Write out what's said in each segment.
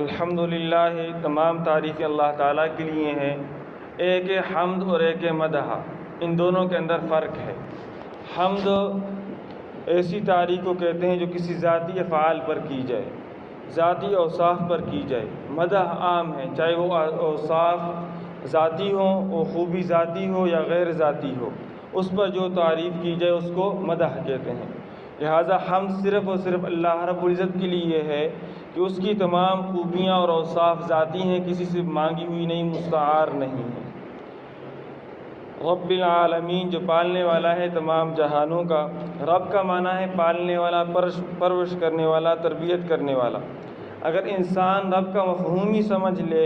الحمدللہ، تمام تعریفیں اللہ تعالیٰ کے لیے ہیں۔ ایک حمد اور ایک مدح، ان دونوں کے اندر فرق ہے۔ حمد ایسی تعریف کو کہتے ہیں جو کسی ذاتی افعال پر کی جائے، ذاتی اوصاف پر کی جائے۔ مدح عام ہے، چاہے وہ اوصاف ذاتی ہوں، وہ خوبی ذاتی ہو یا غیر ذاتی ہو، اس پر جو تعریف کی جائے اس کو مدح کہتے ہیں۔ لہذا حمد صرف اور صرف اللہ رب العزت کے لیے ہے کہ اس کی تمام خوبیاں اور اوصاف ذاتی ہیں، کسی سے مانگی ہوئی نہیں، مستعار نہیں ہے۔ رب العالمین، جو پالنے والا ہے تمام جہانوں کا۔ رب کا معنی ہے پالنے والا، پرورش کرنے والا، تربیت کرنے والا۔ اگر انسان رب کا مفہوم ہی سمجھ لے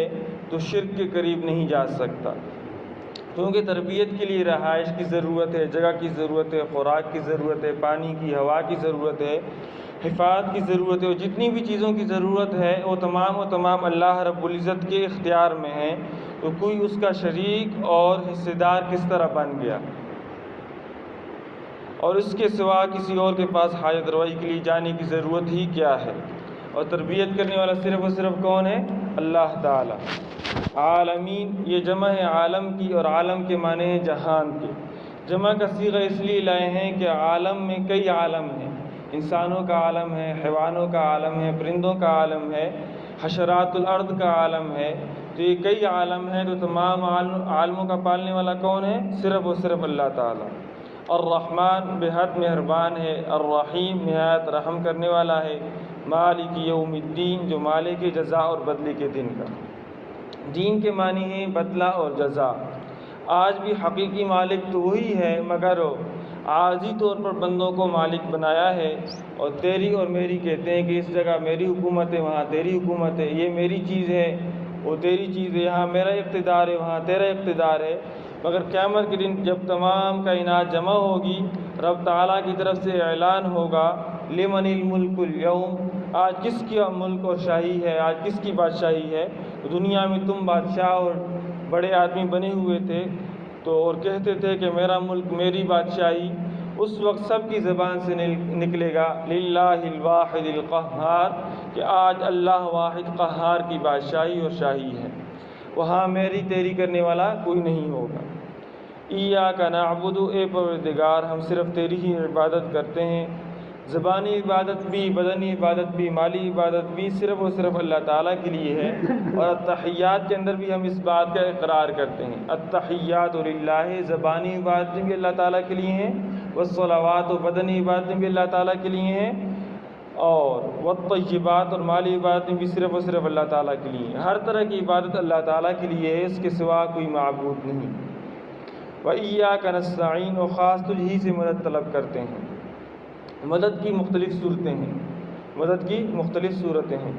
تو شرک کے قریب نہیں جا سکتا، کیونکہ تربیت کے لیے رہائش کی ضرورت ہے، جگہ کی ضرورت ہے، خوراک کی ضرورت ہے، پانی کی، ہوا کی ضرورت ہے، حفاظت کی ضرورت ہے، اور جتنی بھی چیزوں کی ضرورت ہے وہ تمام اللہ رب العزت کے اختیار میں ہیں۔ تو کوئی اس کا شریک اور حصہ دار کس طرح بن گیا، اور اس کے سوا کسی اور کے پاس حاجت روائی کے لیے جانے کی ضرورت ہی کیا ہے؟ اور تربیت کرنے والا صرف اور صرف کون ہے؟ اللہ تعالی۔ عالمین، یہ جمع ہے عالم کی، اور عالم کے معنی ہیں جہان کے۔ جمع کا صیغہ اس لیے لائے ہیں کہ عالم میں کئی عالم ہیں، انسانوں کا عالم ہے، حیوانوں کا عالم ہے، پرندوں کا عالم ہے، حشرات الارض کا عالم ہے۔ تو یہ کئی عالم ہیں، تو تمام عالموں کا پالنے والا کون ہے؟ صرف اور صرف اللہ تعالی۔ الرحمن، بے حد مہربان ہے، الرحیم، نہایت رحم کرنے والا ہے، مالک یوم الدین، جو مالک جزا اور بدلے کے دن کا۔ دین کے معنی ہیں بدلہ اور جزا۔ آج بھی حقیقی مالک تو وہی ہے، مگر عارضی طور پر بندوں کو مالک بنایا ہے، اور تیری اور میری کہتے ہیں کہ اس جگہ میری حکومت ہے، وہاں تیری حکومت ہے، یہ میری چیز ہے، وہ تیری چیز ہے، یہاں میرا اقتدار ہے، وہاں تیرا اقتدار ہے۔ مگر قیامت کے دن جب تمام کائنات جمع ہوگی، رب تعالیٰ کی طرف سے اعلان ہوگا لمن الملک اليوم، آج کس کی ملک اور شاہی ہے، آج کس کی بادشاہی ہے؟ دنیا میں تم بادشاہ اور بڑے آدمی بنے ہوئے تھے تو اور کہتے تھے کہ میرا ملک، میری بادشاہی۔ اس وقت سب کی زبان سے نکلے گا للہ الواحد القہار، کہ آج اللہ واحد قہار کی بادشاہی اور شاہی ہے، وہاں میری تیری کرنے والا کوئی نہیں ہوگا۔ ایاک نعبد، اے پروردگار ہم صرف تیری ہی عبادت کرتے ہیں۔ زبانی عبادت بھی، بدنی عبادت بھی، مالی عبادت بھی صرف اور صرف اللہ تعالیٰ کے لیے ہے۔ اور التحیات کے اندر بھی ہم اس بات کا اقرار کرتے ہیں، التحیات للہ، زبانی عبادتیں بھی اللہ تعالیٰ کے لیے ہیں، والصلوات، و بدنی عبادتیں بھی اللہ تعالیٰ کے لیے ہیں، اور والطیبات، اور مالی عبادتیں بھی صرف اور صرف اللہ تعالیٰ کے لیے ہیں۔ ہر طرح کی عبادت اللہ تعالیٰ کے لیے ہے، اس کے سوا کوئی معبود نہیں۔ وَإِيَّاكَ نَسْتَعِينُ، و خاص تجھ ہی سے مدد طلب کرتے ہیں۔ مدد کی مختلف صورتیں ہیں، مدد کی مختلف صورتیں ہیں،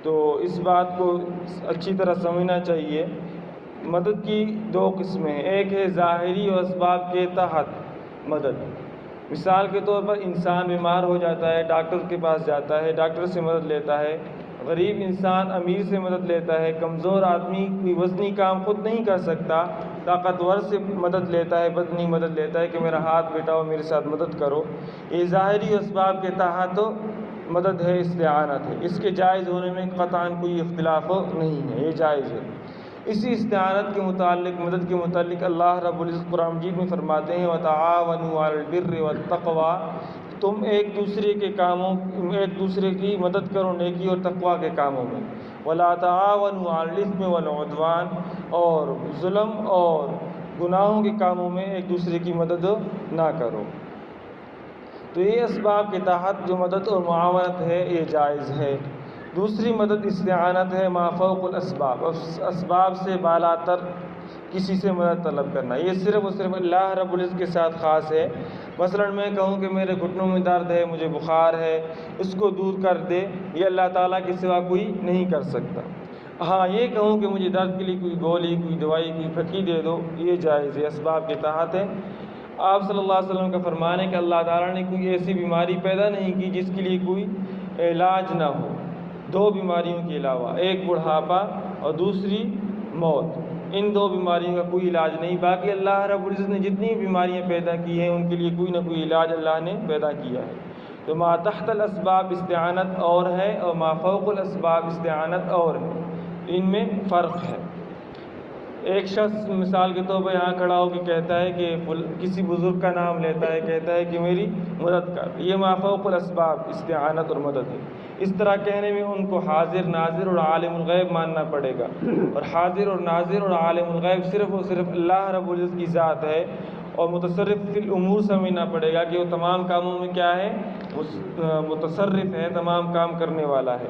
تو اس بات کو اچھی طرح سمجھنا چاہیے۔ مدد کی دو قسمیں ہیں، ایک ہے ظاہری اور اسباب کے تحت مدد۔ مثال کے طور پر انسان بیمار ہو جاتا ہے، ڈاکٹر کے پاس جاتا ہے، ڈاکٹر سے مدد لیتا ہے۔ غریب انسان امیر سے مدد لیتا ہے۔ کمزور آدمی کوئی وزنی کام خود نہیں کر سکتا، طاقتور سے مدد لیتا ہے، بدنی مدد لیتا ہے کہ میرا ہاتھ بیٹاؤ، میرے ساتھ مدد کرو۔ یہ ظاہری اسباب کے تحت مدد ہے، استعانت ہے، اس کے جائز ہونے میں قطعاً کوئی اختلاف نہیں ہے، یہ جائز ہے۔ اسی استعانت کے متعلق، مدد کے متعلق اللہ رب العزت قرآن مجید میں فرماتے ہیں وَتَعَاوَنُوا عَلَى الْبِرِّ وَالتَّقْوَىٰ، تم ایک دوسرے کے کاموں، ایک دوسرے کی مدد کرو نیکی اور تقویٰ کے کاموں میں۔ وَلَا تَعَاوَنُوا عَلَى الْإِثْمِ وَالْعُدْوَانِ، اور ظلم اور گناہوں کے کاموں میں ایک دوسرے کی مدد نہ کرو۔ تو یہ اسباب کے تحت جو مدد اور معاونت ہے یہ جائز ہے۔ دوسری مدد استعانت ہے ما فوق الاسباب، اسباب سے بالا تر کسی سے مدد طلب کرنا، یہ صرف اور صرف اللہ رب العزت کے ساتھ خاص ہے۔ مثلا میں کہوں کہ میرے گھٹنوں میں درد ہے، مجھے بخار ہے، اس کو دور کر دے، یہ اللہ تعالیٰ کے سوا کوئی نہیں کر سکتا۔ ہاں یہ کہوں کہ مجھے درد کے لیے کوئی گولی، کوئی دوائی، کوئی پھکی دے دو، یہ جائز ہے، اسباب کے تحت ہے۔ آپ صلی اللہ علیہ وسلم کا فرمان ہے کہ اللہ تعالیٰ نے کوئی ایسی بیماری پیدا نہیں کی جس کے لیے کوئی علاج نہ ہو، دو بیماریوں کے علاوہ، ایک بڑھاپا اور دوسری موت، ان دو بیماریوں کا کوئی علاج نہیں۔ باقی اللہ رب العزت نے جتنی بیماریاں پیدا کی ہیں ان کے لیے کوئی نہ کوئی علاج اللہ نے پیدا کیا ہے۔ تو ما تحت الاسباب استعانت اور ہے اور ما فوق الاسباب استعانت اور ہے، ان میں فرق ہے۔ ایک شخص مثال کے طور پر یہاں کھڑا ہو کے کہتا ہے کہ کسی بزرگ کا نام لیتا ہے، کہتا ہے کہ میری مدد کر، یہ ما فوق الاسباب استعانت اور مدد ہے۔ اس طرح کہنے میں ان کو حاضر ناظر اور عالم الغیب ماننا پڑے گا، اور حاضر اور ناظر اور عالم الغیب صرف اور صرف اللہ رب العزت کی ذات ہے، اور متصرف فی الامور سمجھنا پڑے گا کہ وہ تمام کاموں میں کیا ہے، متصرف ہے، تمام کام کرنے والا ہے۔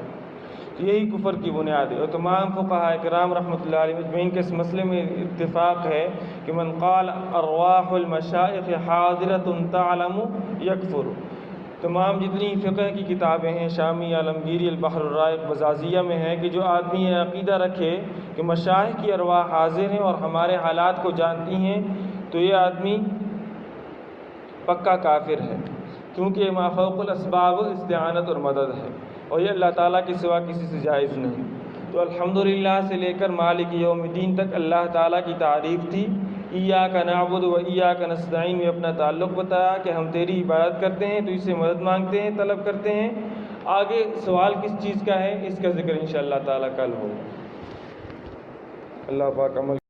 یہی کفر کی بنیاد ہے، اور تمام فقہاء کرام رحمۃ اللہ علیہ مجمعین کے اس مسئلے میں اتفاق ہے کہ من قال ارواح المشائخ حاضرۃ تعلم یکفر۔ تمام جتنی فقہ کی کتابیں ہیں، شامی، عالمگیری، البحر الرائق، بزازیہ میں ہے کہ جو آدمی یہ عقیدہ رکھے کہ مشائخ کی ارواح حاضر ہیں اور ہمارے حالات کو جانتی ہیں، تو یہ آدمی پکا کافر ہے، کیونکہ یہ ما فوق الاسباب استعانت اور مدد ہے، اور یہ اللہ تعالیٰ کے سوا کسی سے جائز نہیں۔ تو الحمدللہ سے لے کر مالک یوم الدین تک اللہ تعالیٰ کی تعریف تھی۔ ایاک نعبد و ایاک نستعین میں اپنا تعلق بتایا کہ ہم تیری عبادت کرتے ہیں، تو اس سے مدد مانگتے ہیں، طلب کرتے ہیں۔ آگے سوال کس چیز کا ہے، اس کا ذکر انشاءاللہ تعالیٰ کل ہوگا۔ اللہ پاک عمل